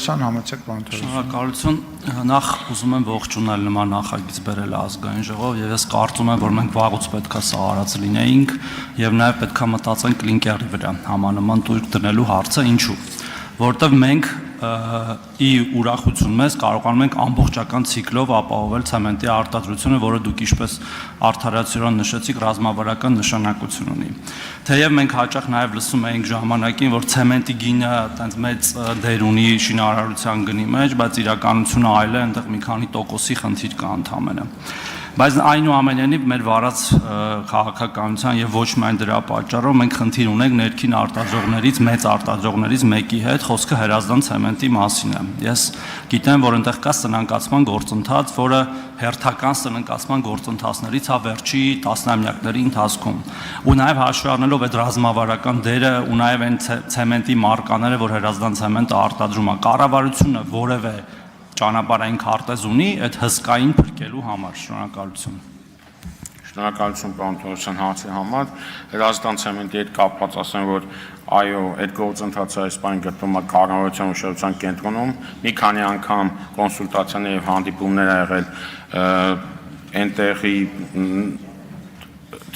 Թովմասյան, համեցեք պարոն Թովմասյան։ Շնորհակալություն, նախ ուզում եմ ողջունել նման նախագիծ բերել ազգային ժողով եւ ես կարծում եմ, որ մենք վաղուց պետքա սա արած լինեինք եւ նաեւ պետքա մտածենք կլինկերի վրա համանման տույր դնելու հարցը ինչու, որտեւ մենք ի ուրախություն մեզ կարողանում ենք ամբողջական ցիկլով ապահովել ցեմենտի արտադրությունը, որը դուք ինչպես արդարացիորեն նշեցիք, ռազմավարական նշանակություն ունի։ Թեև մենք հաճախ նաև լսում էինք ժամանակին, որ ցեմենտի գինը այտենց մեծ դեր ունի շինարարության գնի մեջ, բայց իրականությունը այլ է, այնտեղ մի քանի տոկոսի խնդիր կա ընդհանրապես։ Բայց այնուամենայնիվ մեր վարած քաղաքականության եւ ոչ միայն դրա պատճառով մենք խնդիր ունենք ներքին արտադրողներից, մեծ արտադրողներից մեկի հետ, խոսքը հրազդան ցեմենտի մասին է։ Ես գիտեմ, որ այնտեղ կա սնանկացման գործընթաց, որը հերթական սնանկացման գործընթացներից է վերջի տասնամյակների ընթացքում։ Ու նաեւ հաշվի առնելով այդ ռազմավարական դերը ու նաեւ այն ցեմենտի մարկաները, որ հրազդան ցեմենտը արտադրում է, կառավարությունը որևէ ճանապարհային քարտեզ ունի այդ հսկային փրկելու համար։ Շնորհակալություն։ Շնորհակալություն պարոն Թովմասյան հարցի համար։ Հրազդան ցեմենտի հետ կապված ասեմ, որ այո, այդ գործընթացը այս բան գտնվում է կառավարության ուշադրության կենտրոնում։ Մի քանի անգամ կոնսուլտացիաներ եւ հանդիպումներ ա եղել այնտեղի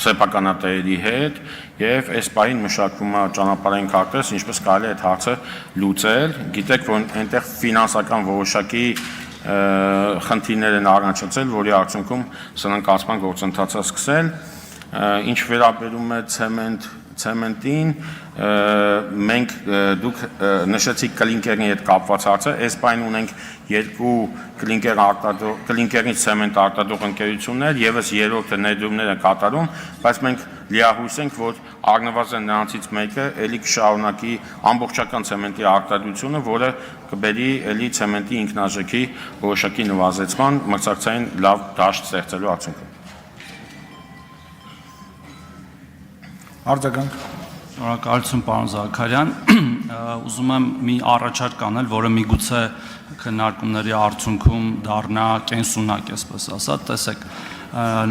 սեփականատերերի հետ եւ այս բանին մշակվում է ճանապարհային քարտեզ, ինչպես կարելի է այդ հարցը լուծել։ Գիտեք, որ այնտեղ ֆինանսական որոշակի խնդիրներ են առաջացել, որի արդյունքում սնանկացման գործընթացը սկսել։ Ինչ վերաբերում է ցեմենտին, մենք դուք նշեցիք կլինկերի հետ կապված հարցը, այս բանը ունենք երկու կլինկերից ցեմենտ արտադրող ընկերություններ, եւս երրորդը ներդրումներ են կատարում, բայց մենք լիահույս ենք, որ առնվազն նրանցից մեկը ելի կշարունակի ամբողջական ցեմենտի արտադրությունը, որը կբերի ելի ցեմենտի ինքնարժեքի որոշակի նվազեցման, մրցակցային լավ դաշտ ստեղծելու արդյունքում։ Արձագանք։ Շնորհակալություն պարոն Զաքարյան, ուզում եմ մի առաջարկ անել, որը միգուցե քննարկումների արդյունքում դառնա կենսունակ, այսպես ասած, տեսեք,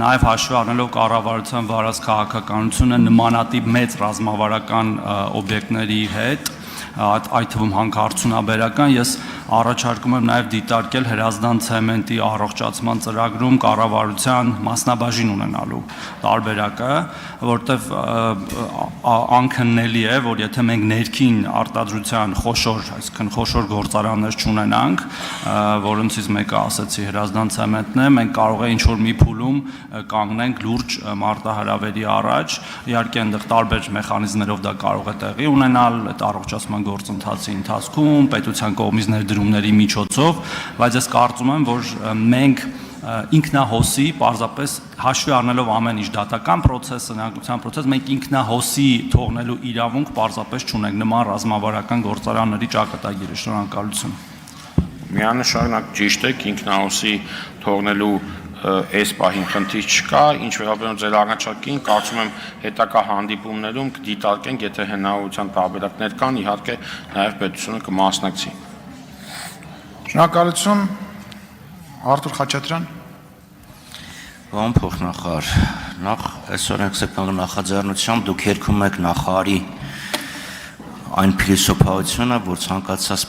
նաև հաշվի առնելով կառավարության վարած քաղաքականությունը նմանատիպ մեծ ռազմավարական օբյեկտների հետ, այդ թվում հանքարդյունաբերական, ես առաջարկում եմ նաև դիտարկել հրազդան ցեմենտի առողջացման ծրագրում կառավարության մասնաբաժին ունենալու տարբերակը, որտեղ անքննելի է, որ եթե մենք ներքին արտադրության խոշոր, այսինքն խոշոր գործարաններ չունենանք, որոնցից մեկը ասեցի հրազդան ցեմենտն է, մենք կարող է ինչ-որ մի փուլում կանգնենք լուրջ մարտահրավերի առաջ, իհարկե այնտեղ տարբեր մեխանիզմներով դա կարող է տեղի ունենալ, այդ առողջացման գործընթացի ընթացքում, պետության կողմից ներդրումների միջոցով, բայց ես կարծում եմ, որ մենք ինքնահոսի, պարզապես հաշվի առնելով ամեն ինչ դատական պրոցես, սնանկության պրոցես, մենք ինքնահոսի թողնելու իրավունք պարզապես չունենք նման ռազմավարական գործարանների ճակատագիրը։ Շնորհակալություն։ Միանշանակ ճիշտ եք, ինքնահոսի թողնելու այս պահին խնդիր չկա, ինչ վերաբերում ձեր առաջարկին, կարծում եմ հետագա հանդիպումներում կդիտարկենք, եթե հնարավորության տարբերակներ կան, իհարկե նաև պետությունը կմասնակցի։ Շնորհակալություն, Արթուր Խաչատրյան։ Պարոն փոխնախարար, նախ այսօր ենք սեպտեմբերի նախաձեռնությամբ դուք երգում եք նախարարի այն փիլիսոփայությունը, որ ցանկացած